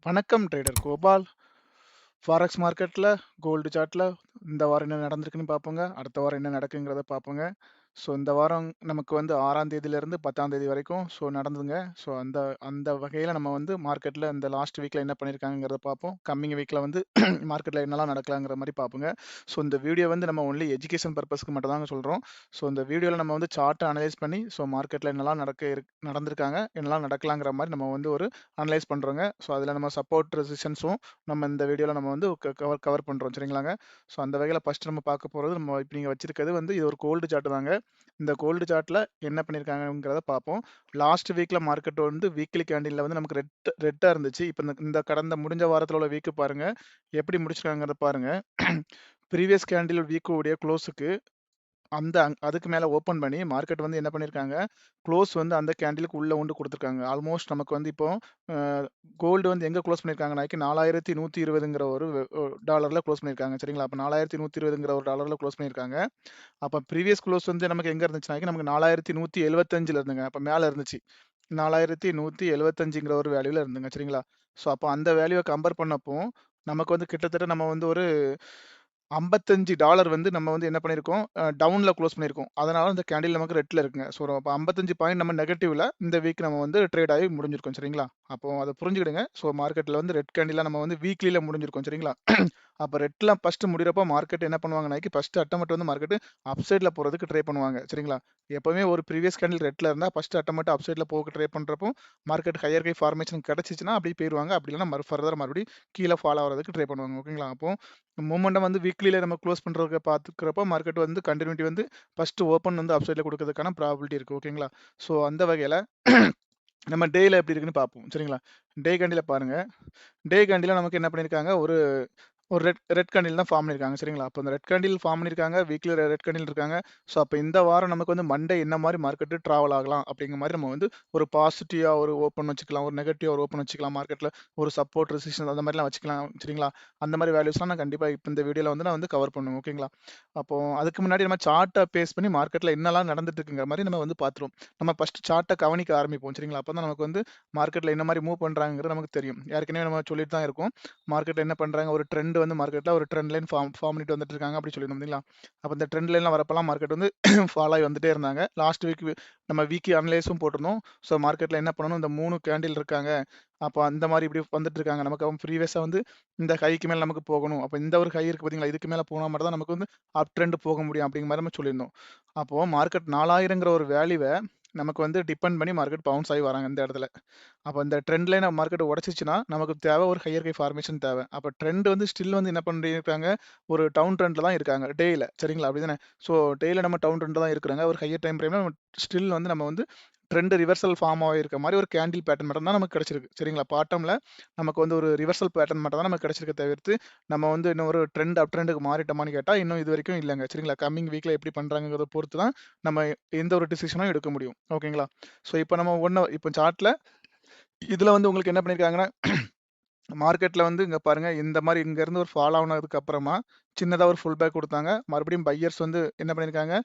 வணக்கம் trader Gopal. Forex மார்க்கெட்டில் gold சார்ட்டில் இந்த வாரம் என்ன நடந்திருக்குன்னு பார்ப்போங்க. அடுத்த வாரம் என்ன நடக்குங்கிறத பார்ப்போங்க. ஸோ இந்த வாரம் நமக்கு வந்து 6ஆம் தேதியிலேருந்து 10ஆம் தேதி வரைக்கும் நடந்ததுங்க. ஸோ அந்த அந்த வகையில் நம்ம வந்து மார்க்கெட்டில் இந்த லாஸ்ட் வீக்கில் என்ன பண்ணியிருக்காங்கிறத பார்ப்போம். கம்மிங் வீக்கில் வந்து மார்க்கெட்டில் என்னெல்லாம் நடக்கலாங்கிற மாதிரி பார்ப்போங்க. ஸோ இந்த வீடியோ வந்து நம்ம ஒன்லி எஜுகேஷன் பர்பஸ்க்கு மட்டும் தாங்க சொல்கிறோம். ஸோ இந்த வீடியோவில் நம்ம வந்து சார்ட்டை அனலைஸ் பண்ணி மார்க்கெட்டில் என்னெல்லாம் நடந்திருக்காங்க, என்னெல்லாம் நடக்கலாங்கிற மாதிரி நம்ம வந்து ஒரு அனலைஸ் பண்ணுறோங்க. ஸோ அதில் நம்ம சப்போர்ட் ரெசிஸ்டன்ஸும் நம்ம இந்த வீடியோவில் நம்ம வந்து கவர் பண்ணுறோம், சரிங்களாங்க. ஸோ அந்த வகையில் ஃபஸ்ட்டு நம்ம பார்க்க போகிறது, நம்ம இப்போ நீங்கள் வச்சிருக்கிறது வந்து இது ஒரு கோல்டு சார்ட் தாங்க. இந்த கோல்டு சார்ட்டில் என்ன பண்ணியிருக்காங்கிறத பார்ப்போம். லாஸ்ட் வீக்கில் மார்க்கெட் வந்து வீக்லி கேண்டிலில் வந்து நமக்கு ரெட்டாக இருந்துச்சு. இப்போ இந்த கடந்த முடிஞ்ச வாரத்தில் உள்ள வீக்கு பாருங்கள் எப்படி முடிச்சிருக்காங்கிறத பாருங்கள். ப்ரீவியஸ் கேண்டில் வீக்குடைய க்ளோஸுக்கு அதுக்கு மேலே ஓப்பன் பண்ணி மார்க்கெட் வந்து என்ன பண்ணியிருக்காங்க, க்ளோஸ் வந்து அந்த கேண்டிலுக்கு உள்ளே உண்டு கொடுத்துருக்காங்க. ஆல்மோஸ்ட் நமக்கு வந்து இப்போ கோல்டு வந்து எங்கே க்ளோஸ் பண்ணியிருக்காங்கனாக்கி 4120ங்கிற ஒரு டாலரில் க்ளோஸ் பண்ணியிருக்காங்க, சரிங்களா. அப்போ 4120ங்கிற ஒரு டாலரில் க்ளோஸ் பண்ணியிருக்காங்க. அப்போ ப்ரீவியஸ் க்ளோஸ் வந்து நமக்கு எங்கே இருந்துச்சுனாக்கி நமக்கு 4175 இருந்துங்க. அப்போ மேலே இருந்துச்சு 4175ங்கிற ஒரு வேல்யூவில் இருந்துங்க, சரிங்களா. ஸோ அப்போ அந்த வேல்யூவை கம்பேர் பண்ணப்போ நமக்கு வந்து கிட்டத்தட்ட நம்ம வந்து ஒரு $55 வந்து நம்ம வந்து என்ன பண்ணியிருக்கோம், டவுன்ல க்ளோஸ் பண்ணியிருக்கோம். அதனால இந்த கேண்டில் நமக்கு ரெட்ல இருக்குங்க. ஸோ அப்போ 55 பாயிண்ட் நம்ம நெகட்டிவ்ல இந்த வீக் நம்ம வந்து ட்ரேட் ஆகி முடிஞ்சிருக்கோம், சரிங்களா. அப்போ அதை புரிஞ்சுக்கிடுங்க. ஸோ மார்க்கெட்டில் வந்து ரெட் கேண்டில் நம்ம வந்து வீக்லியில் முடிஞ்சிருக்கோம், சரிங்களா. அப்போ ரெட்ல ஃபர்ஸ்ட் முடிகிறப்போ மார்க்கெட் என்ன பண்ணுவாங்கனாக்கி ஃபர்ஸ்ட் அட்டமட் வந்து மார்க்கெட் அப்சைட்ல போகிறதுக்கு ட்ரை பண்ணுவாங்க, சரிங்களா. எப்பவுமே ஒரு ப்ரீவியஸ் கேண்டில் ரெட்ல இருந்தால் ஃபர்ஸ்ட் அட்டமட் அப்சைட்ல போக ட்ரை பண்ணுறப்போ மார்க்கெட் ஹையர் கை ஃபார்மேஷன் கிடச்சிச்சுன்னா அப்படியே போயிடுவாங்க. அப்படி இல்லைன்னா ஃபர்தர் மறுபடியும் கீழே ஃபாலோ ஆகிறதுக்கு ட்ரை பண்ணுவாங்க, ஓகேங்களா. அப்போ மூமெண்டம் வந்து வீக்லியில் நம்ம க்ளோஸ் பண்ணுறதுக்கு பார்த்துக்கிறப்போ மார்க்கெட் வந்து கண்டினியூட்டி வந்து ஃபஸ்ட்டு ஓப்பன் வந்து அப்சைடில் கொடுக்கறதுக்கான ப்ராபிலிட்டி இருக்குது, ஓகேங்களா. ஸோ அந்த வகையில் நம்ம டேயில் எப்படி இருக்குன்னு பார்ப்போம், சரிங்களா. டே கேண்டில் பாருங்கள். டே கேண்டில் நமக்கு என்ன பண்ணியிருக்காங்க, ஒரு ஒரு ரெட் கேண்டில் தான் ஃபார்ம் பண்ணியிருக்காங்க, சரிங்களா. அப்போ இந்த ரெட் கேண்டில் ஃபார்ம் பண்ணியிருக்காங்க, வீக்லி ரெட் கேண்டில் இருக்காங்க. ஸோ அப்போ இந்த வாரம் நமக்கு வந்து மண்டே என்ன மாதிரி மார்க்கெட்டு ட்ராவல் ஆகலாம் அப்படிங்கிற மாதிரி நம்ம வந்து ஒரு பாசிட்டிவாக ஒரு ஓப்பன் வச்சுக்கலாம், ஒரு நெகட்டிவாக ஒரு ஓப்பன் வச்சுக்கலாம், மார்க்கெட்டில் ஒரு சப்போர்ட் ரெசிஸ்டன்ஸ் அந்த மாதிரிலாம் வச்சுக்கலாம், சரிங்களா. அந்த மாதிரி வேல்யூஸ்லாம் நான் கண்டிப்பாக இப்போ இந்த வீடியோவில் வந்து நான் வந்து கவர் பண்ணுவேன், ஓகேங்களா. அப்போ அதுக்கு முன்னாடி நம்ம சார்ட்டை பேஸ் பண்ணி மார்க்கெட்டில் என்னெல்லாம் நடந்துட்டு இருக்குங்கிற மாதிரி நம்ம வந்து பார்த்துருவோம். நம்ம ஃபர்ஸ்ட் சார்ட்டை கவனிக்க ஆரம்பிப்போம், சரிங்களா. அப்போ தான் நமக்கு வந்து மார்க்கெட்டில் என்ன மாதிரி மூவ் பண்ணுறாங்கிறது நமக்கு தெரியும். ஏற்கனவே நம்ம சொல்லிட்டு தான் இருக்கோம், மார்க்கெட்டில் என்ன பண்ணுறாங்க, ஒரு ட்ரெண்ட் வந்து மார்க்கெட்டில் ஒரு ட்ரெண்ட் லைன் ஃபார்ம் பண்ணிட்டு வந்துட்டு இருக்காங்க அப்படி சொல்லிடணும், இல்லைங்களா. அப்போ இந்த ட்ரெண்ட் லைன்லாம் வரப்பெல்லாம் மார்க்கெட் வந்து ஃபாலோ ஆகி வந்துட்டே இருந்தாங்க. லாஸ்ட் வீக் நம்ம வீக்லி அனலைஸும் போட்டிருந்தோம். ஸோ மார்க்கெட்டில் என்ன பண்ணணும், இந்த 3 கேண்டில் இருக்காங்க, அப்போ அந்த மாதிரி இப்படி வந்துட்டு இருக்காங்க. நமக்கு அவன் ப்ரீவியஸாக வந்து இந்த ஹைக்கு மேலே நமக்கு போகணும், அப்போ இந்த ஒரு ஹை இருக்குது பார்த்தீங்களா, இதுக்கு மேலே போனால் மட்டும் தான் நமக்கு வந்து அப் ட்ரெண்ட் போக முடியும் அப்படிங்கிற மாதிரி நம்ம சொல்லியிருந்தோம். அப்போது மார்க்கெட் 4000ங்கிற ஒரு வேல்யூவை நமக்கு வந்து டிபெண்ட் பண்ணி மார்க்கெட் பவுன்ஸ் ஆகி வராங்க இந்த இடத்துல. அப்போ இந்த ட்ரெண்ட் லைன் மார்க்கெட் உடச்சிச்சுன்னா நமக்கு தேவை ஒரு ஹையர் கை ஃபார்மேஷன் தேவை. அப்போ ட்ரெண்ட் வந்து ஸ்டில் வந்து என்ன பண்ணியிருக்காங்க, ஒரு டவுன் ட்ரெண்டில் தான் இருக்காங்க டேயில், சரிங்களா. அப்படி தானே. ஸோ டேயில் நம்ம டவுன் ட்ரெண்டில் தான் இருக்கிறாங்க. ஒரு ஹையர் டைம் ஃப்ரேமில் நம்ம ஸ்டில் வந்து நம்ம வந்து ட்ரெண்ட் ரிவர்சல் ஃபார்ம் ஆகிருக்க மாதிரி ஒரு கேண்டில் பேட்டர்ன் மட்டும் தான் நமக்கு கிடைச்சிருக்கு, சரிங்களா. பாட்டமில் நமக்கு வந்து ஒரு ரிவர்சல் பேட்டர்ன் மட்டும் தான் நமக்கு கிடைச்சிருக்க தவிர்த்து நம்ம வந்து இன்னும் ஒரு ட்ரெண்ட் அப் ட்ரெண்டுக்கு மாறிட்டோமான்னு கேட்டால் இன்னும் இது வரைக்கும் இல்லைங்க, சரிங்களா. கம்மிங் வீக்கில் எப்படி பண்ணுறாங்கிறத பொறுத்து தான் நம்ம எந்த ஒரு டிசிஷனும் எடுக்க முடியும், ஓகேங்களா. ஸோ இப்போ நம்ம இப்போ சார்ட்டில் இதில் வந்து உங்களுக்கு என்ன பண்ணியிருக்காங்கன்னா, மார்க்கெட்டில் வந்து இங்கே பாருங்கள், இந்த மாதிரி இங்கேருந்து ஒரு ஃபால் ஆனதுக்கு அப்புறமா சின்னதாக ஒரு ஃபுல் பேக் கொடுத்தாங்க. மறுபடியும் பையர்ஸ் வந்து என்ன பண்ணியிருக்காங்க,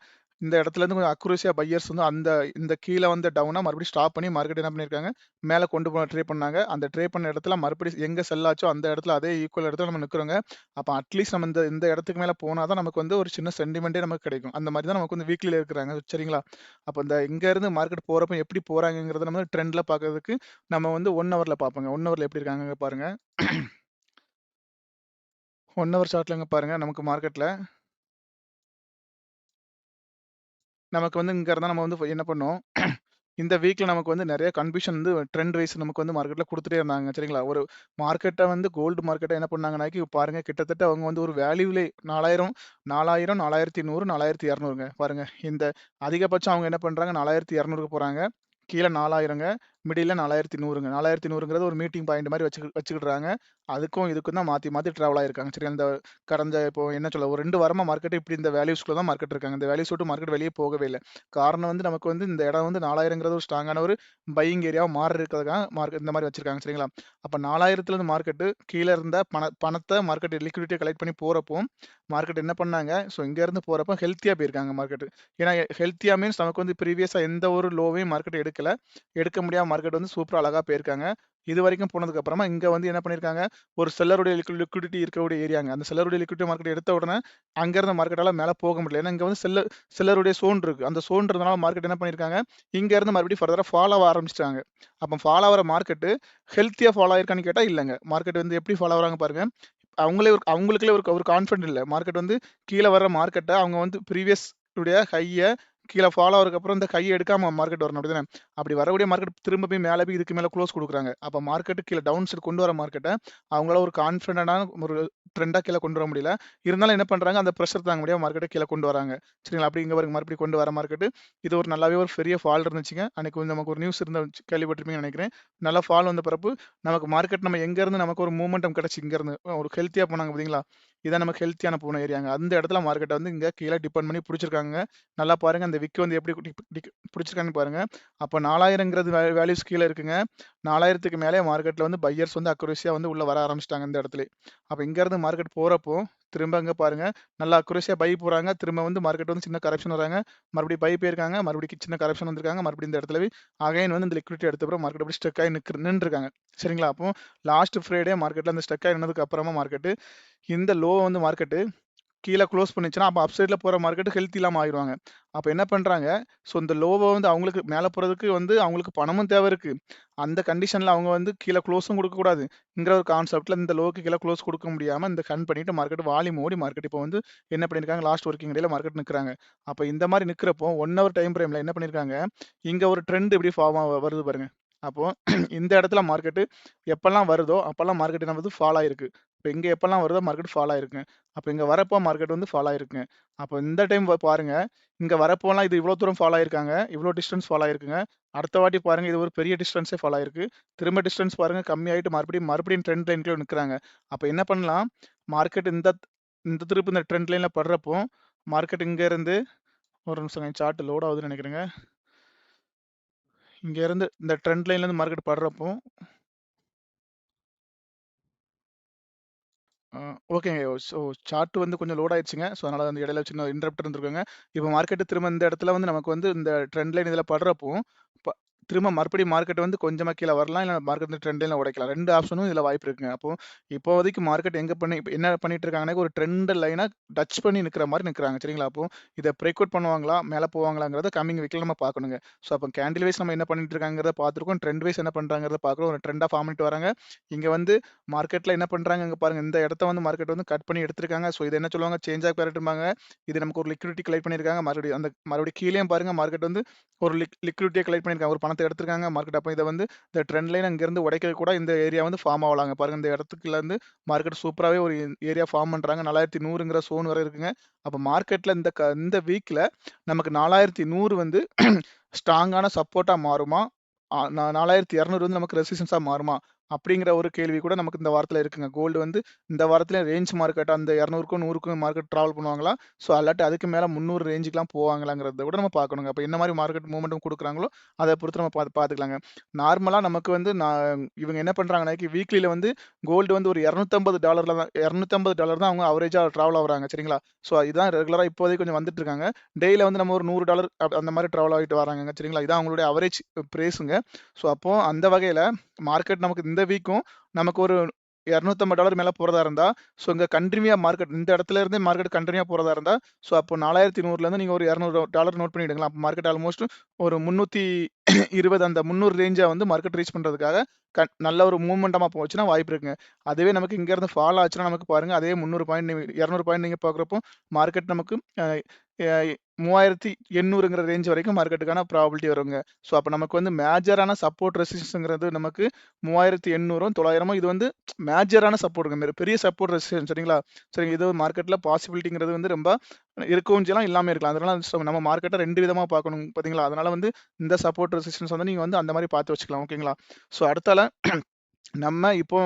இந்த இடத்துலேருந்து கொஞ்சம் அக்யூரஸியாக பையர்ஸ் வந்து இந்த கீழே வந்து டவுனாக மறுபடியும் ஸ்டாப் பண்ணி மார்க்கெட் என்ன பண்ணியிருக்காங்க, மேலே கொண்டு போன ட்ரே பண்ணாங்க. அந்த ட்ரே பண்ண இடத்துல மறுபடியும் எங்கே செல் ஆச்சோ அந்த இடத்துல அதே ஈக்குவல் இடத்துல நம்ம நிற்கிறோங்க. அப்போ அட்லீஸ்ட் நம்ம இந்த இடத்துக்கு மேலே போனால் தான் நமக்கு வந்து ஒரு சின்ன சென்டிமெண்ட்டே நமக்கு கிடைக்கும். அந்த மாதிரி தான் நமக்கு வந்து வீக்லியில் இருக்கிறாங்க, சரிங்களா. அப்போ இந்த இங்கேருந்து மார்க்கெட் போகிறப்ப எப்படி போகிறாங்கிறத நம்ம ட்ரெண்டில் பார்க்கறதுக்கு நம்ம வந்து 1 ஹவரில் பார்ப்போங்க. 1 ஹவரில் எப்படி இருக்காங்க பாருங்கள். 1 ஹவர் சார்ட்லங்க பாருங்க, நமக்கு மார்க்கெட்ல நமக்கு வந்து இங்க இருந்தா நம்ம வந்து என்ன பண்ணோம், இந்த வீக்ல நமக்கு வந்து நெறைய கன்ஃபியூஷன் வந்து ட்ரெண்ட் வைஸ் நமக்கு வந்து மார்க்கெட்ல குடுத்துட்டே இருந்தாங்க, சரிங்களா. ஒரு மார்க்கெட்ட வந்து கோல்டு மார்க்கெட்ட என்ன பண்ணாங்கனாக்கி பாருங்க, கிட்டத்தட்ட அவங்க வந்து ஒரு வேல்யூலே 4000, 4000, 4100, 4200ங்க பாருங்க. இந்த அதிகபட்சம் அவங்க என்ன பண்றாங்க, 4200க்கு போறாங்க. கீழ 4000ங்க, மிடில்ல 4100ங்க. 4100ங்கிறது ஒரு மீட்டிங் பாயிண்ட் மாரி வச்சுக்கிடுறாங்க. அதுக்கும் இதுக்கும் தான் மாத்தி மாத்தி டிராவல் ஆயிருக்காங்க. சரி, அந்த கடந்த இப்போ என்ன சொல்ல, ஒரு 2 வாரமா மார்க்கெட் இப்படி இந்த வேல்யூஸ்குள்ள தான் மார்க்கெட் இருக்காங்க. இந்த வேல்யூஸ் விட்டு மார்க்கெட் வெளிய போகவே இல்ல. காரணம் வந்து நமக்கு வந்து இந்த இடம் வந்து 4000ங்கிறது ஒரு ஸ்ட்ராங்கான ஒரு பையிங் ஏரியாவா மாறி இருக்கிறதுக்காக மார்க்கெட் இந்த மாரி வச்சிருக்காங்க, சரிங்களா. அப்ப 4000லேருந்து மார்க்கெட் கீழ இருந்த பணத்த மார்க்கெட் லிக்விடிட்டிய கலெக்ட் பண்ணி போறப்போ, மார்க்கெட் என்ன பண்ணாங்க, ஸோ இங்க இருந்து போறப்போ ஹெல்த்தியா போயிருக்காங்க மார்க்கெட். ஏன்னா ஹெல்த்தியா மீன்ஸ் நமக்கு வந்து ப்ரீவியஸா எந்த ஒரு லோவையும் மார்க்கெட் எடுக்கல. எடுக்க முடியாம மார்க்கெட் வந்து சூப்பரா அழகா போயிருக்காங்க. இது வரைக்கும் போனதுக்கு அப்புறமா இங்க வந்து என்ன பண்ணியிருக்காங்க, ஒரு செல்லருடைய லிக்விடிட்டி இருக்கக்கூடிய ஏரியாங்க. அந்த செல்லருடைய லிக்விடிட்டி மார்க்கெட் எடுத்த உடனே அங்க இருந்த மார்க்கெட்டால மேல போக முடியல. ஏன்னா இங்க வந்து செல்லருடைய சோன் இருக்கு. அந்த சோன் இருந்தனால மார்க்கெட் என்ன பண்ணியிருக்காங்க, இங்க இருந்து மறுபடியும் ஃபர்தரா ஃபாலோ ஆக ஆரம்பிச்சுட்டாங்க. அப்ப ஃபாலோ ஆகுற மார்க்கெட் ஹெல்த்தியா ஃபாலோ ஆயிருக்கான்னு கேட்டா இல்லங்க. மார்க்கெட் வந்து எப்படி ஃபாலோ ஆகுறாங்க பாருங்க. அவங்களுக்குள்ளே ஒரு கான்ஃபிடென்ட் இல்ல. மார்க்கெட் வந்து கீழ வர்ற மார்க்கெட்ட அவங்க வந்து ப்ரீவியஸ் உடைய ஹைய கீழ ஃபாலோ ஆகுறதுக்கு அப்புறம் இந்த கைய எடுக்காம மார்க்கெட் வரணும் அப்படிதானே? அப்படி வரக்கூடிய மார்க்கெட் திரும்ப போய் மேல போய் இதுக்கு மேல குளோஸ் குடுக்குறாங்க. அப்ப மார்க்கெட் கீழ டவுன் சைட் கொண்டு வர மார்க்கெட்ட அவங்களால ஒரு கான்ஃபிடென்ட்டான ஒரு ட்ரெண்டா கீழ கொண்டு வர முடியல. இருந்தாலும் என்ன பண்றாங்க, அந்த பிரஷர் தாங்க முடியாம மார்க்கெட்ட கீழ கொண்டு வராங்க. சரிங்களா? அப்படி இங்க பாருங்க மறுபடியும் கொண்டு வர மார்க்கெட் இது ஒரு நல்லாவே ஒரு பெரிய ஃபால் இருந்துச்சுங்க. அன்னைக்கு கொஞ்சம் நமக்கு ஒரு நியூஸ் கேள்விப்பட்டிருப்பீங்கன்னு நெனைக்கிறேன். நல்லா ஃபால் வந்த பிறப்பு நமக்கு மார்க்கெட் நம்ம எங்க இருந்து நமக்கு ஒரு மூவ்மென்டம் கிடைச்சு இங்க இருந்து ஒரு ஹெல்த்தியா போனாங்க பார்த்தீங்களா? இதான் நமக்கு ஹெல்த்தியான போன ஏரியாங்க. அந்த இடத்துல மார்க்கெட்ட வந்து இங்க கீழ டிபெண்ட் பண்ணி புடிச்சிருக்காங்க. நல்லா பாருங்க அந்த விக் வந்து எப்படி புடிச்சிருக்காங்கன்னு பாருங்க. அப்ப 4000ங்கிறது வேல்யூஸ் கீழ இருக்குங்க. 4000க்கு மேலே மார்க்கெட்ல வந்து பையர்ஸ் வந்து அக்யூரஸியா வந்து உள்ள வர ஆரம்பிச்சுட்டாங்க இந்த இடத்துலயே. அப்ப இங்க இருந்து மார்க்கெட் போறப்போ திரும்ப அங்க பாருங்க நல்லா அக்யூரஸியா பை போறாங்க. திரும்ப வந்து மார்க்கெட் வந்து சின்ன கரெக்ஷன் வராங்க. மறுபடியும் பை போயிருக்காங்க. மறுபடியும் சின்ன கரெக்ஷன் வந்திருக்காங்க. மறுபடியும் இந்த இடத்துல அகைன் வந்து இந்த லிக்விடிட்டி எடுத்த அப்புறம் மார்க்கெட் அப்படி ஸ்டக் ஆகி நின்றுருக்காங்க. சரிங்களா? அப்போ லாஸ்ட் ஃப்ரைடே மார்க்கெட்ல அந்த ஸ்டக் ஆகி நின்னதுக்கு அப்புறமா மார்க்கெட் இந்த லோ வந்து மார்க்கெட் கீழ குளோஸ் பண்ணுச்சுன்னா, அப்ப அப் சைட்ல போற மார்க்கெட் ஹெல்த் இல்லாம ஆயிருவாங்க. அப்ப என்ன பண்றாங்க, ஸோ இந்த லோவ வந்து அவங்களுக்கு மேல போறதுக்கு வந்து அவங்களுக்கு பணமும் தேவை இருக்கு. அந்த கண்டிஷன்ல அவங்க வந்து கீழ குளோஸும் குடுக்கக்கூடாதுங்கிற ஒரு கான்செப்ட்ல இந்த லோக்கு கீழ குளோஸ் குடுக்க முடியாம இந்த கன் பண்ணிட்டு மார்க்கெட் வால்யூம் ஓடி மார்க்கெட் இப்போ வந்து என்ன பண்ணியிருக்காங்க, லாஸ்ட் ஒர்க்கிங் டேல மார்க்கெட் நிக்கிறாங்க. அப்ப இந்த மாரி நிக்கிறப்போ 1 ஹவர் டைம் ஃப்ரேம்ல என்ன பண்ணியிருக்காங்க, இங்க ஒரு ட்ரெண்ட் இப்படி ஃபார்ம் வருது பாருங்க. அப்போ இந்த இடத்துல மார்க்கெட் எப்பல்லாம் வருதோ, அப்பல்லாம் மார்க்கெட் என்ன பண்ணுது ஃபால் ஆயிருக்கு. இப்ப இங்க எப்பல்லாம் வருதோ மார்க்கெட் ஃபால் ஆயிருக்குங்க. அப்ப இங்க வரப்போ மார்க்கெட் வந்து ஃபால் ஆயிருக்குங்க. அப்ப இந்த டைம் பாருங்க, இங்க வரப்போலாம் இது இவ்ளோ தூரம் ஃபால் ஆயிருக்காங்க. இவ்ளோ டிஸ்டன்ஸ் ஃபால் ஆயிருக்குங்க. அடுத்த வாட்டி பாருங்க இது ஒரு பெரிய டிஸ்டன்ஸே ஃபால் ஆயிருக்கு. திரும்ப டிஸ்டன்ஸ் பாருங்க கம்மியாயிட்டு மறுபடியும் ட்ரெண்ட் லைன்குள்ள நிக்கிறாங்க. அப்ப என்ன பண்ணலாம், மார்க்கெட் இந்த திருப்பு இந்த ட்ரெண்ட் லைன்ல படுறப்போ, மார்க்கெட் இங்க இருந்து ஒரு நிமிஷங்க சார்ட் லோட் ஆகுதுன்னு நெனைக்கிறேங்க. இங்க இருந்து இந்த ட்ரெண்ட் லைன்ல இருந்து மார்க்கெட் படுறப்போ ஆ ஓகேங்க. ஸோ சார்ட் வந்து கொஞ்சம் லோட் ஆயிடுச்சுங்க. ஸோ அதனால அந்த இடையில சின்ன இன்டரப்ட் இருந்திருக்குங்க. இப்போ மார்க்கெட் திரும்ப இந்த இடத்துல வந்து நமக்கு வந்து இந்த ட்ரெண்ட் லைன் இதில படுறப்போ, ப திரும்ப மறுபடியும் மார்க்கெட் வந்து கொஞ்சமா கீழ வரலாம். இல்ல மார்க்கெட் இந்த ட்ரெண்ட் லைன்ல உடைக்கலாம். 2 ஆப்ஷனும் இதில வாய்ப்பு இருக்குங்க. அப்போ இப்போதைக்கு மார்க்கெட் இப்ப என்ன பண்ணிட்டு இருக்காங்கன்னா, ஒரு ட்ரெண்ட் லைன டச் பண்ணி நிக்கிற மாரி நிக்கிறாங்க. சரிங்களா? அப்போ இத பிரேக் அவுட் பண்ணுவாங்களா? மேல போவாங்களாங்கிறத கம்மிங் வீக்ல நம்ம பார்க்கணுங்க. ஸோ அப்போ கேண்டில் வைஸ் நம்ம என்ன பண்ணிட்டு இருக்காங்கிறத பார்த்துருக்கோம். ட்ரெண்ட் வைஸ் என்ன பண்றாங்கிறத பார்க்குறோம். ஒரு ட்ரெண்டா ஃபார்ம் பண்ணிட்டு வராங்க. இங்க வந்து மார்க்கெட்ல என்ன பண்றாங்க, இங்க பாருங்க இந்த இடத்த வந்து மார்க்கெட் வந்து கட் பண்ணி எடுத்திருக்காங்க. ஸோ இது என்ன சொல்லுவாங்க, சேஞ்ச் ஆஃப் பேரட்ம்பாங்க. இது நமக்கு ஒரு லிக்விடிட்டி கலெக்ட் பண்ணியிருக்காங்க. மறுபடியும் கீழயும் பாருங்க மார்க்கெட் வந்து ஒரு லிக்விடிட்டிய கலெக்ட் பண்ணியிருக்காங்க. ஒரு பணத்த எடுத்திருக்காங்க மார்க்கெட். அப்ப இத வந்து இந்த ட்ரெண்ட் லைன் அங்கிருந்து உடைக்க கூட இந்த ஏரியா வந்து ஃபார்ம் ஆகலாங்க. பாருங்க இந்த இடத்துக்குள்ள இருந்து மார்க்கெட் சூப்பராவே ஒரு ஏரியா ஃபார்ம் பண்றாங்க. 4100ங்கிற சோன் வரை இருக்குங்க. அப்ப மார்க்கெட்ல இந்த வீக்ல நமக்கு 4100 வந்து ஸ்ட்ராங்கான சப்போர்ட்டா மாறுமா? 4200 வந்து நமக்கு ரெசிஸ்டன்ஸா மாறுமா? அப்படிங்கிற ஒரு கேள்வி கூட நமக்கு இந்த வாரத்துல இருக்குங்க. கோல்டு வந்து இந்த வாரத்துல ரேஞ்ச் மார்க்கெட் அந்த 200க்கும் 100க்கும் மார்க்கெட் டிராவல் பண்ணுவாங்களா? ஸோ அல்லாட்டி அதுக்கு மேல 300 ரேஞ்சுக்குலாம் போவாங்களாங்கிறத கூட நம்ம பார்க்கணுங்க. அப்ப என்ன மாரி மார்க்கெட் மூவ்மெண்ட்டும் குடுக்குறாங்களோ, அத பொறுத்து நம்ம பார்த்துக்கலாங்க. நார்மலா நமக்கு வந்து இவங்க என்ன பண்றாங்கன்னா, வீக்லில வந்து கோல்டு வந்து ஒரு $250 தான் $250 தான் அவங்க அவரேஜா டிராவல் ஆகுறாங்க. சரிங்களா? ஸோ இதுதான் ரெகுலரா இப்போதைக்கு கொஞ்சம் வந்துட்டு இருக்காங்க. டெய்லில வந்து நம்ம ஒரு $100 அந்த மாரி டிராவல் ஆகிட்டு வராங்கங்க. சரிங்களா? இதான் அவங்களுடைய அவரேஜ் பிரைஸுங்க. ஸோ அப்போ அந்த வகையில மார்க்கெட் நமக்கு இந்த வீக்கும் நமக்கு ஒரு $250 மேல போறதா இருந்தா, ஸோ இங்க கன்டினியூவா மார்க்கெட் இந்த இடத்துல இருந்தே மார்க்கெட் கன்டினியூவா போறதா இருந்தா, ஸோ அப்போ 4100லேருந்து நீங்க ஒரு $200 நோட் பண்ணிடுங்களா. அப்ப மார்க்கெட் ஆல்மோஸ்ட் ஒரு 320 அந்த 300 ரேஞ்ச வந்து மார்க்கெட் ரீச் பண்றதுக்காக நல்ல ஒரு மூவ்மெண்டமா போச்சுன்னா வாய்ப்பு இருக்குங்க. அதுவே நமக்கு இங்க இருந்து ஃபால் ஆச்சுன்னா நமக்கு பாருங்க அதே 300 பாயிண்ட் 200 பாயிண்ட் நீங்க பார்க்குறப்போ மார்க்கெட் நமக்கு அ அ 3800ங்கிற ரேஞ்ச் வரைக்கும் மார்க்கெட்டுக்கான ப்ராபபிலிட்டி வருங்க. ஸோ அப்ப நமக்கு வந்து மேஜரான சப்போர்ட் ரெசிஸ்டன்ஸ்ங்கிறது நமக்கு 3800ம் 900ம் இது வந்து மேஜரான சப்போர்ட்டுங்க. பெரிய சப்போர்ட் ரெசிஸ்டன்ஸ் சரிங்களா? சரி இது மார்க்கெட்ல பாசிபிலிட்டிங்கிறது வந்து ரொம்ப இருக்கவும் செய்யலாம், இல்லாம இருக்கலாம். அதனால நம்ம மார்க்கெட்ட 2 விதமா பார்க்கணும் பார்த்தீங்களா? அதனால வந்து இந்த சப்போர்ட் ரெசிஸ்டன்ஸ் வந்து நீங்க வந்து அந்த மாரி பார்த்து வச்சுக்கலாம். ஓகேங்களா? ஸோ அடுத்தால நம்ம இப்போ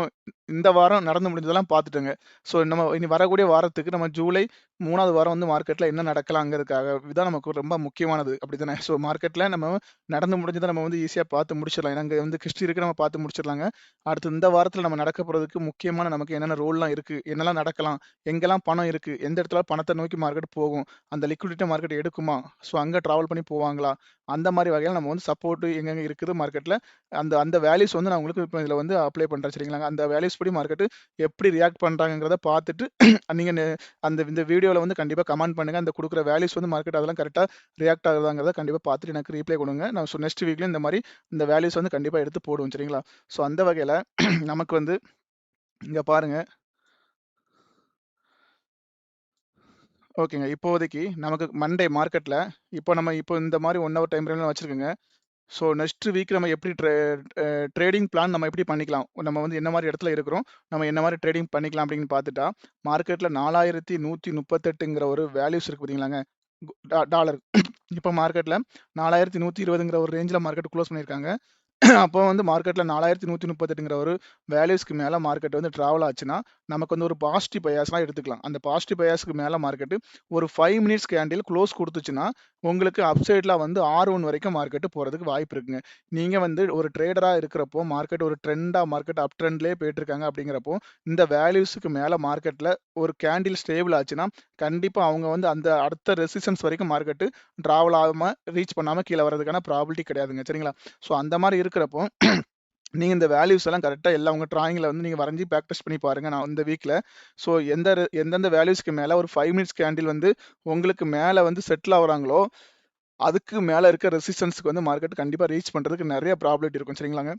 இந்த வாரம் நடந்து முடிஞ்சதெல்லாம் பார்த்துட்டோங்க. ஸோ நம்ம இனி வரக்கூடிய வாரத்துக்கு நம்ம ஜூலை 3வது வாரம் வந்து மார்க்கெட்ல என்ன நடக்கலாங்கிறதுக்காக இதான் நமக்கு ரொம்ப முக்கியமானது. அப்படித்தானே? ஸோ மார்க்கெட்ல நம்ம நடந்து முடிஞ்சத நம்ம வந்து ஈஸியா பார்த்து முடிச்சிடலாம். ஏன்னா, அங்க வந்து ஹிஸ்டரி இருக்கு நம்ம பார்த்து முடிச்சிடலாங்க. அடுத்து இந்த வாரத்துல நம்ம நடக்க போறதுக்கு முக்கியமான நமக்கு என்னென்ன ரோல்லாம் இருக்கு, என்னெல்லாம் நடக்கலாம், எங்கெல்லாம் பணம் இருக்கு, எந்த இடத்துல பணத்த நோக்கி மார்க்கெட் போகும், அந்த லிக்விடிட்டி மார்க்கெட் எடுக்குமா, ஸோ அங்க டிராவல் பண்ணி போவாங்களா, அந்த மாரி வகையில நம்ம வந்து சப்போர்ட் எங்கெங்க இருக்குது மார்க்கெட்ல, அந்த அந்த வேல்யூஸ் வந்து நான் உங்களுக்கு இப்ப இதுல வந்து அப்ளை பண்றேன் சரிங்களாங்க. அந்த வேல்யூஸ் படி மார்க்கெட் எப்படி ரியாக்ட் பண்றாங்கங்கிறத பார்த்துட்டு நீங்க அந்த இந்த வீடியோல வந்து கண்டிப்பா கமெண்ட் பண்ணுங்க. அந்த குடுக்குற வேல்யூஸ் வந்து மார்க்கெட் அதெல்லாம் கரெக்ட்டா ரியாக்ட் ஆகுதாங்கிறத கண்டிப்பா பார்த்துட்டு எனக்கு ரீப்ளை குடுங்க. நான் நெக்ஸ்ட் வீக்ல இந்த மாரி இந்த வேல்யூஸ் வந்து கண்டிப்பா எடுத்து போடுவோம் சரிங்களா? ஸோ அந்த வகையில நமக்கு வந்து இங்க பாருங்க. ஓகேங்க. இப்போதைக்கு நமக்கு மண்டே மார்க்கெட்ல இப்போ இந்த மாரி 1 ஹவர் டைம் ஃப்ரேம்ல வச்சிருக்கங்க. ஸோ நெக்ஸ்ட் வீக் நம்ம எப்படி ட்ரேடிங் பிளான் நம்ம எப்படி பண்ணிக்கலாம்? நம்ம வந்து என்ன மாரி இடத்துல இருக்கிறோம்? நம்ம என்ன மாரி ட்ரேடிங் பண்ணிக்கலாம் அப்படின்னு பார்த்துட்டா, மார்க்கெட்ல 4138ங்கிற ஒரு வேல்யூஸ் இருக்கு பார்த்தீங்களாங்க. டாலர். இப்போ மார்க்கெட்ல 4120ங்கிற ஒரு ரேஞ்ச்ல மார்க்கெட் குளோஸ் பண்ணியிருக்காங்க. அப்போ வந்து மார்க்கெட்ல 4138ங்கிற ஒரு வேல்யூஸ்க்கு மேல மார்க்கெட் வந்து டிராவல் ஆச்சுன்னா, நமக்கு வந்து ஒரு பாசிட்டிவ் பயாஸ்லாம் எடுத்துக்கலாம். அந்த பாசிட்டிவ் பயாஸ்க்கு மேல மார்க்கெட் ஒரு 5 மினிட்ஸ் கேண்டில் குளோஸ் குடுத்துச்சுன்னா, உங்களுக்கு அப்சைட்ல வந்து R1 வரைக்கும் மார்க்கெட் போறதுக்கு வாய்ப்பு இருக்குங்க. நீங்க வந்து ஒரு ட்ரேடரா இருக்கிறப்போ, மார்க்கெட் ஒரு மார்க்கெட் அப் ட்ரெண்ட்லயே போயிட்டு இருக்காங்க அப்படிங்கிறப்போ, இந்த வேல்யூஸ்க்கு மேல மார்க்கெட்ல ஒரு கேண்டில் ஸ்டேபிள் ஆச்சுன்னா, கண்டிப்பா அவங்க வந்து அந்த அடுத்த ரெசிஸ்டன்ஸ் வரைக்கும் மார்க்கெட் டிராவல் ஆகாம, ரீச் பண்ணாம கீழ வரதுக்கான ப்ராபபிலிட்டி கிடையாதுங்க. சரிங்களா? ஸோ அந்த மாரி இருக்கிறப்போ, நீங்க இந்த வேல்யூஸ் எல்லாம் கரெக்ட்டா எல்லாம் உங்க டிராயிங்ல வந்து நீங்க வரைஞ்சு பிராக்டிஸ் பண்ணி பாருங்க. நான் இந்த வீக்ல. ஸோ எந்தெந்த வேல்யூஸ்க்கு மேல ஒரு 5 மினிட்ஸ் கேண்டில் வந்து உங்களுக்கு மேல வந்து செட்டில் ஆகுறாங்களோ, அதுக்கு மேல இருக்க ரெசிஸ்டன்ஸ்க்கு வந்து மார்க்கெட் கண்டிப்பா ரீச் பண்றதுக்கு நெறைய ப்ராபபிலிட்டி இருக்கும். சரிங்களாங்க?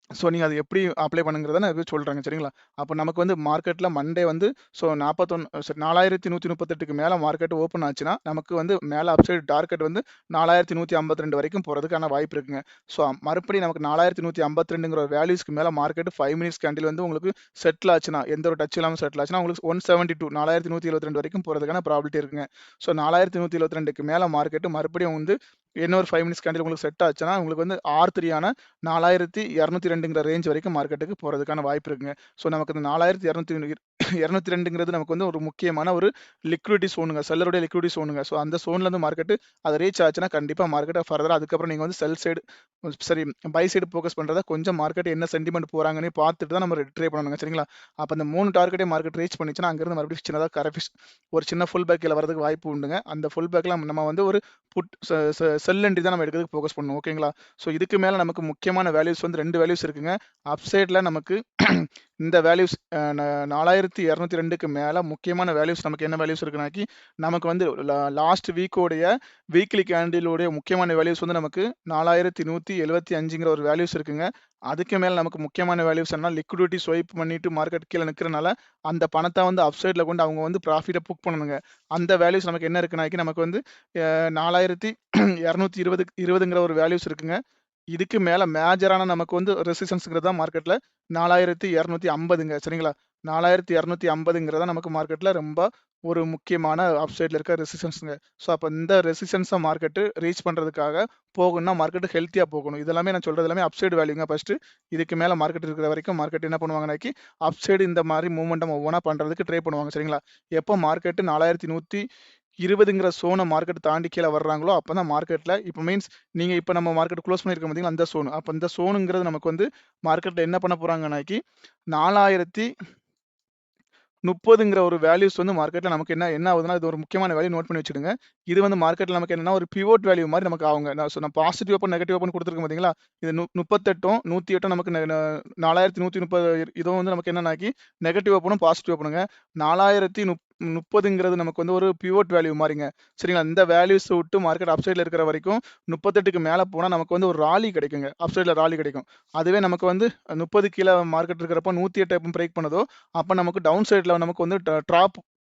ஸோ நீங்க அத எப்படி அப்ளை பண்ணுங்கிறத நான் சொல்றேங்க. சரிங்களா? அப்ப நமக்கு வந்து மார்க்கெட்ல மண்டே வந்து ஸோ 4138க்கு மேல மார்க்கெட் ஓப்பன் ஆச்சுன்னா, நமக்கு வந்து மேல அப்சைட் டார்கெட் வந்து 4152 வரைக்கும் போறதுக்கான வாய்ப்பு இருக்குங்க. ஸோ மறுபடியும் நமக்கு 4152ங்கிற ஒரு வேல்யூஸ்க்கு மேல மார்க்கெட் 5 மினிட்ஸ் கேண்டில் வந்து உங்களுக்கு செட்டில் ஆச்சுன்னா, எந்த ஒரு டச் இல்லாம செட்டில் ஆச்சுன்னா, உங்களுக்கு 172 4172 வரைக்கும் போறதுக்கான ப்ராபபிலிட்டி இருக்குங்க. ஸோ 4172க்கு மேல மார்க்கெட் மறுபடியும் வந்து இன்னொரு 5 மினிட்ஸ் கேண்டில் உங்களுக்கு செட் ஆச்சுன்னா, உங்களுக்கு வந்து R3 ஆன 4202ங்கிற ரேஞ்ச் வரைக்கும் மார்க்கெட்டுக்கு போறதுக்கான வாய்ப்பு இருக்குங்க. ஸோ நமக்கு இந்த 4202ங்கிறது நமக்கு வந்து ஒரு முக்கியமான ஒரு லிக்விடிட்டி ஸோனுங்க. செல்லருடைய லிக்விடிட்டி ஸோனுங்க. ஸோ அந்த ஸோன்லேருந்து மார்க்கெட் அது ரீச் ஆச்சுன்னா, கண்டிப்பா மார்க்கெட்ட ஃபர்தரா அதுக்கப்புறம் நீங்க வந்து sell side sorry buy side focus பண்றதா கொஞ்சம் மார்க்கெட் என்ன சென்டிமென்ட் போறாங்கன்னு பார்த்துட்டு தான் நம்ம ட்ரேட் பண்ணணுங்க. சரிங்களா? அப்ப அந்த 3 டார்கெட்டே மார்க்கெட் ரீச் பண்ணிச்சுன்னா, அங்கிருந்து மறுபடியும் சின்னதா ஒரு சின்ன ஃபுல் பேக் கீழ வரதுக்கு வாய்ப்பு உண்டுங்க. அந்த ஃபுல் பேக்ல நம்ம வந்து ஒரு புட் செ செ செல் என்ட்ரி தான் நம்ம எடுக்கிறதுக்கு ஃபோக்கஸ் பண்ணணும். ஓகேங்களா? ஸோ இதுக்கு மேல நமக்கு முக்கியமான வேல்யூஸ் வந்து 2 வேல்யூஸ் இருக்குங்க. அப் சைட்ல நமக்கு இந்த வேல்யூஸ் 4202க்கு மேல முக்கியமான வேல்யூஸ் நமக்கு என்ன வேல்யூஸ் இருக்குனாக்கி, நமக்கு வந்து லாஸ்ட் வீக்கோடைய வீக்லி கேண்டிலோடைய முக்கியமான வேல்யூஸ் வந்து நமக்கு 4175ங்கிற ஒரு வேல்யூஸ் இருக்குங்க. அதுக்கு மேல நமக்கு முக்கியமான வேல்யூஸ் என்ன லிக்விடிட்டி ஸ்வைப் பண்ணிட்டு மார்க்கெட் கீழ நிக்கிறனால, அந்த பணத்த வந்து அப் சைட்ல கொண்டு அவங்க வந்து ப்ராஃபிட்ட புக் பண்ணணுங்க. அந்த வேல்யூஸ் நமக்கு என்ன இருக்குனாக்கி, நமக்கு வந்து 4220ங்கிற ஒரு வேல்யூஸ் இருக்குங்க. இதுக்கு மேல மேஜரான நமக்கு வந்து ரெசிஸ்டன்ஸ்ங்கிறது தான் மார்க்கெட்ல 4250ங்க. சரிங்களா? 4250ங்கிறது தான் நமக்கு மார்க்கெட்ல ரொம்ப ஒரு முக்கியமான அப் சைட்ல இருக்க ரெசிஸ்டன்ஸ்ங்க. ஸோ அப்ப இந்த ரெசிஸ்டன்ஸ மார்க்கெட் ரீச் பண்றதுக்காக போகணும்னா மார்க்கெட் ஹெல்த்தியா போகணும். இது எல்லாமே நான் சொல்றது எல்லாமே அப் சைடு வேல்யூங்க ஃபர்ஸ்ட்டு. இதுக்கு மேல மார்க்கெட் இருக்கிற வரைக்கும் மார்க்கெட் என்ன பண்ணுவாங்கனாக்கி, அப் சைடு இந்த மாரி மூவ்மெண்டம் ஒவ்வொன்னா பண்றதுக்கு ட்ரை பண்ணுவாங்க. சரிங்களா? எப்போ மார்க்கெட் 4120ங்கிற ஸோன மார்க்கெட் தாண்டி கீழ வர்றாங்களோ, அப்பதான் மார்க்கெட்ல இப்ப மீன்ஸ் நீங்க இப்ப நம்ம மார்க்கெட் குளோஸ் பண்ணியிருக்கோம் பார்த்தீங்களா, அந்த ஸோன். அப்ப இந்த ஸோனுங்கிறது நமக்கு வந்து மார்க்கெட்ல என்ன பண்ண போறாங்கனாக்கி, 4030ங்கிற ஒரு வேல்யூஸ் வந்து மார்க்கெட்ல நமக்கு என்ன என்ன ஆகுதுன்னா, இது ஒரு முக்கியமான வேல்யூ நோட் பண்ணி வச்சுடுங்க. இது வந்து மார்க்கெட்ல நமக்கு என்னன்னா, ஒரு பிவோட் வேல்யூ மாரி நமக்கு ஆகுங்க. நான் பாசிட்டிவ் ஓப்பன், நெகட்டிவ் ஓப்பன் குடுத்துருக்கேன் பார்த்தீங்களா? இது 38ம் 108ம் நமக்கு 4130 இதுவும் வந்து நமக்கு என்னன்னாக்கி, நெகட்டிவ் ஓப்பனும், பாசிட்டிவ் ஓப்பனுங்க. 4030ங்கிறது நமக்கு வந்து ஒரு பிவோட் வேல்யூ மாரிங்க. சரிங்களா? இந்த வேல்யூஸ விட்டு மார்க்கெட் அப் சைட்ல இருக்கிற வரைக்கும் 38க்கு மேல போனா நமக்கு வந்து ஒரு ராலி கிடைக்குங்க. அப் சைட்ல ராலி கிடைக்கும். அதுவே நமக்கு வந்து 30 கீழ மார்க்கெட் இருக்கிறப்போ 108 எப்ப பிரேக் பண்ணுதோ, அப்ப நமக்கு டவுன் சைட்ல நமக்கு வந்து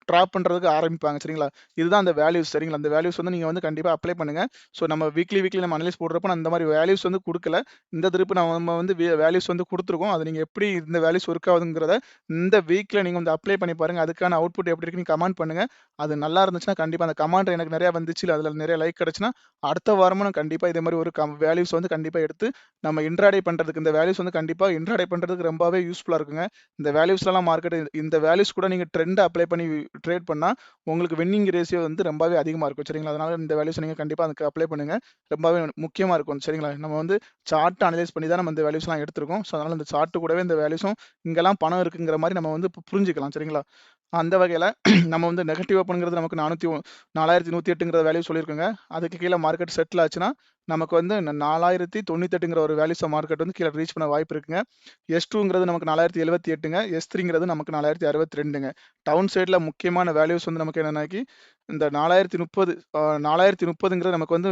ட்ராப் பண்றதுக்கு ஆரம்பிப்பாங்க. சரிங்களா? இதுதான் அந்த வேல்யூஸ். சரிங்களா? அந்த வேல்யூஸ் வந்து நீங்க வந்து கண்டிப்பா அப்ளை பண்ணுங்க. ஸோ நம்ம வீக்லி நம்ம அனலைஸ் போடுறப்ப நான் இந்த மாரி வேல்யூஸ் வந்து குடுக்கல. இந்த திருப்பு நம்ம வந்து வேல்யூஸ் வந்து குடுத்துருக்கோம். அது நீங்க எப்படி இந்த வேல்யூஸ் ஒர்க் ஆகுதுங்கிறத இந்த வீக்ல நீங்க வந்து அப்ளை பண்ணி பாருங்க. அதுக்கான அவுட்புட் எப்படி இருக்குன்னு கமெண்ட் பண்ணுங்க. அது நல்லா இருந்துச்சுன்னா கண்டிப்பா அந்த கமெண்ட் எனக்கு நெறைய வந்துச்சு. அதுல நெறைய லைக் கிடைச்சுன்னா, அடுத்த வாரமும் நான் கண்டிப்பா இதே மாரி ஒரு வேல்யூஸ் வந்து கண்டிப்பா எடுத்து நம்ம இன்ட்ராடே பண்றதுக்கு இந்த வேல்யூஸ் வந்து கண்டிப்பா இன்ட்ராடே பண்றதுக்கு ரொம்பவே யூஸ்ஃபுல்லா இருக்குங்க. இந்த வேல்யூஸ்லலாம் மார்க்கெட் இந்த வேல்யூஸ் கூட நீங்க ட்ரெண்ட் அப்ளை பண்ணி ட்ரேட் பண்ணா உங்களுக்கு வின்னிங் ரேஷியோ வந்து ரொம்பவே அதிகமா இருக்கும். சரிங்களா? அதனால இந்த வேல்யூஸ நீங்க கண்டிப்பா அதுக்கு அப்ளை பண்ணுங்க. ரொம்பவே முக்கியமா இருக்கும். சரிங்களா? நம்ம வந்து சார்ட் அனலைஸ் பண்ணி தான் நம்ம இந்த வேல்யூஸ்லாம் எடுத்திருக்கோம். ஸோ அதனால இந்த சார்ட் கூடவே இந்த வேல்யூஸும் இங்கெல்லாம் பணம் இருக்குங்கிற மாரி நம்ம வந்து புரிஞ்சுக்கலாம். சரிங்களா? அந்த வகையில நம்ம வந்து நெகட்டிவ் ஓப்பன்ங்கிறது நமக்கு 4108ங்கிற வேல்யூ சொல்லியிருக்கோங்க. அதுக்கு கீழ மார்க்கெட் செட்டில் ஆச்சுன்னா, நமக்கு வந்து 4098ங்கிற ஒரு வேல்யூஸ மார்க்கெட் வந்து கீழ ரீச் பண்ண வாய்ப்பு இருக்குங்க. S2ங்கிறது நமக்கு 4078ங்க. S3ங்கிறது நமக்கு 4062ங்க. டவுன் சைட்ல முக்கியமான வேல்யூஸ் வந்து நமக்கு என்னன்னாக்கி, இந்த 4030 4030ங்கிறது நமக்கு வந்து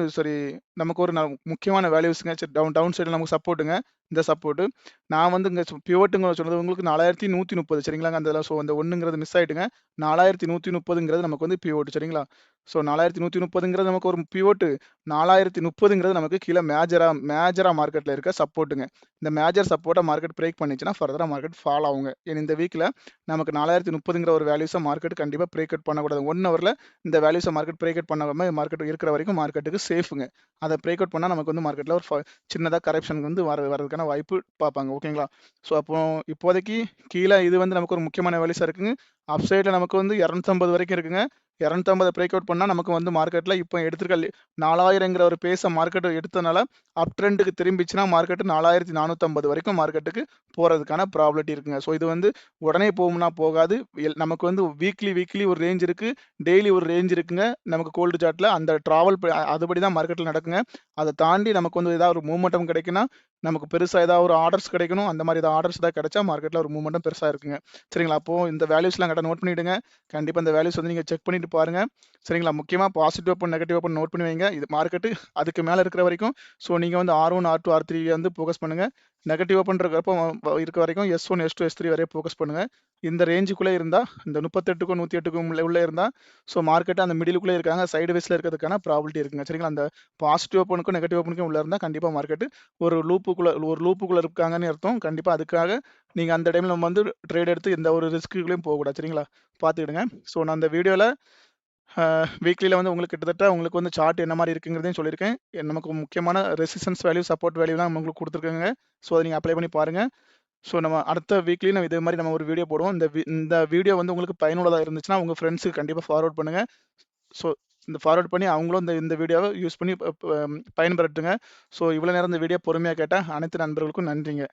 நமக்கு ஒரு முக்கியமான வேல்யூஸ்ங்க. சரி டவுன் டவுன் சைட்ல நமக்கு சப்போர்ட்டுங்க. இந்த சப்போர்ட்டு. நான் வந்து இங்க பிவோட்டுங்க சொன்னது உங்களுக்கு 4130 சரிங்களாங்க. அந்த அந்த 1ங்கிறது மிஸ் ஆயிட்டுங்க. 4130ங்கிறது நமக்கு வந்து பிவோட் சரிங்களா? ஸோ 4130ங்கிறது நமக்கு ஒரு பிவோட்டு. 4030ங்கிறது நமக்கு கீழ மேஜரா மார்க்கெட்ல இருக்க சப்போர்ட்டுங்க. இந்த மேஜர் சப்போர்ட்ட மார்க்கெட் பிரேக் பண்ணிச்சுன்னா, ஃபர்தரா மார்க்கெட் ஃபால் ஆகுங்க. இந்த வீக்ல நமக்கு 4030ங்கிற ஒரு வேல்யூஸ மார்க்கெட் கண்டிப்பா பிரேக் அவுட் பண்ணக்கூடாது. 1 ஹவர்ல இந்த வேல்யூஸ மார்க்கெட் பிரேக் அவுட் பண்ணாம மார்க்கெட் இருக்கிற வரைக்கும் மார்க்கெட்டுக்கு சேஃப்ங்க. அத பிரேக் அவுட் பண்ணா நமக்கு வந்து மார்க்கெட்ல ஒரு சின்னதா கரெக்ஷன் வந்து வரதுக்கான வாய்ப்பு பார்ப்பாங்க. ஓகேங்களா? ஸோ அப்போ இப்போதைக்கு கீழ இது வந்து நமக்கு ஒரு முக்கியமான வேல்யூஸா இருக்குங்க. அப் சைட்ல நமக்கு வந்து 250 வரைக்கும் இருக்குங்க. 250 பிரேக் அவுட் பண்ணா நமக்கு வந்து மார்க்கெட்ல இப்போ எடுத்திருக்க 4000ங்கிற ஒரு பேஸ மார்க்கெட் எடுத்தனால அப் ட்ரெண்டுக்கு திரும்பிச்சுன்னா மார்க்கெட் 4450 வரைக்கும் மார்க்கெட்டுக்கு போறதுக்கான ப்ராபபிலிட்டி இருக்குங்க. ஸோ இது வந்து உடனே போகும்னா போகாது. நமக்கு வந்து வீக்லி ஒரு ரேஞ்ச் இருக்கு. டெய்லி ஒரு ரேஞ்ச் இருக்குங்க. நமக்கு கோல்டு சார்ட்ல அந்த டிராவல் அதுபடி தான் மார்க்கெட்ல நடக்குங்க. அத தாண்டி நமக்கு வந்து ஏதாவது ஒரு மூவ்மெண்டம் கிடைக்குன்னா, நமக்கு பெருசா ஏதாவது ஒரு ஆர்டர்ஸ் கிடைக்கணும். அந்த மாரி ஏதாவது ஆர்டர்ஸ் ஏதாவது கிடைச்சா மார்க்கெட்ல ஒரு மூவ்மெண்டம் பெருசா இருக்குங்க. சரிங்களா? அப்போ இந்த வேல்யூஸ்லாம் கரெக்ட்டா நோட் பண்ணிடுங்க. கண்டிப்பா இந்த வேல்யூஸ் வந்து நீங்க செக் பண்ணிட்டு பாருங்க. சரிங்களா? முக்கியமா positive open, negative open note பண்ணி வைங்க. இது மார்க்கெட் அதுக்கு மேல இருக்கிற வரைக்கும் நீங்க வந்து R1, R2, R3 வந்து ஃபோக்கஸ் பண்ணுங்க. நெகட்டிவ் ஓப்பன் இருக்க வரைக்கும் S1, S2, S3 வரையும் ஃபோக்கஸ் பண்ணுங்க. இந்த ரேஞ்சுக்குள்ள இருந்தா, இந்த 38க்கும் 108க்கும் உள்ள இருந்தா, மார்க்கெட் அந்த மிடிலுக்குள்ளே இருக்காங்க. சைட்வேஸ்ல இருக்கிறதுக்கான ப்ராபபிலிட்டி இருக்குங்க. சரிங்களா? அந்த பாசிட்டிவ் ஓப்பனுக்கும், நெகட்டிவ் ஓப்பனுக்கும் உள்ள இருந்தா கண்டிப்பா மார்க்கெட் ஒரு லூப்புக்குள்ள இருக்காங்கன்னு அர்த்தம். கண்டிப்பா அதுக்காக நீங்க அந்த டைம்ல நம்ம வந்து ட்ரேட் எடுத்து எந்த ஒரு ரிஸ்க்குலயும் போகக்கூடாது. சரிங்களா? பார்த்துக்கிடுங்க. நான் அந்த வீடியோல வீக்லில வந்து உங்களுக்கு வந்து சார்ட் என்ன மாரி இருக்குங்கிறதையும் சொல்லியிருக்கேன். நமக்கு முக்கியமான ரெசிஸ்டன்ஸ் வேல்யூ, சப்போர்ட் வேல்யூலாம் உங்களுக்கு குடுத்துருக்கேங்க. அத நீங்க அப்ளை பண்ணி பாருங்க. நம்ம அடுத்த வீக்லி நம்ம இதே மாரி நம்ம ஒரு வீடியோ போடுவோம். இந்த வீடியோ வந்து உங்களுக்கு பயனுள்ளதா இருந்துச்சுன்னா, உங்க ஃப்ரெண்ட்ஸ்க்கு கண்டிப்பா ஃபார்வர்ட் பண்ணுங்க. ஸோ இந்த ஃபார்வர்ட் பண்ணி அவங்களும் இந்த வீடியோவ யூஸ் பண்ணி பயன்பெறட்டுங்க. இவ்வளோ நேரம் இந்த வீடியோ பொறுமையா கேட்ட அனைத்து நண்பர்களுக்கும் நன்றிங்க.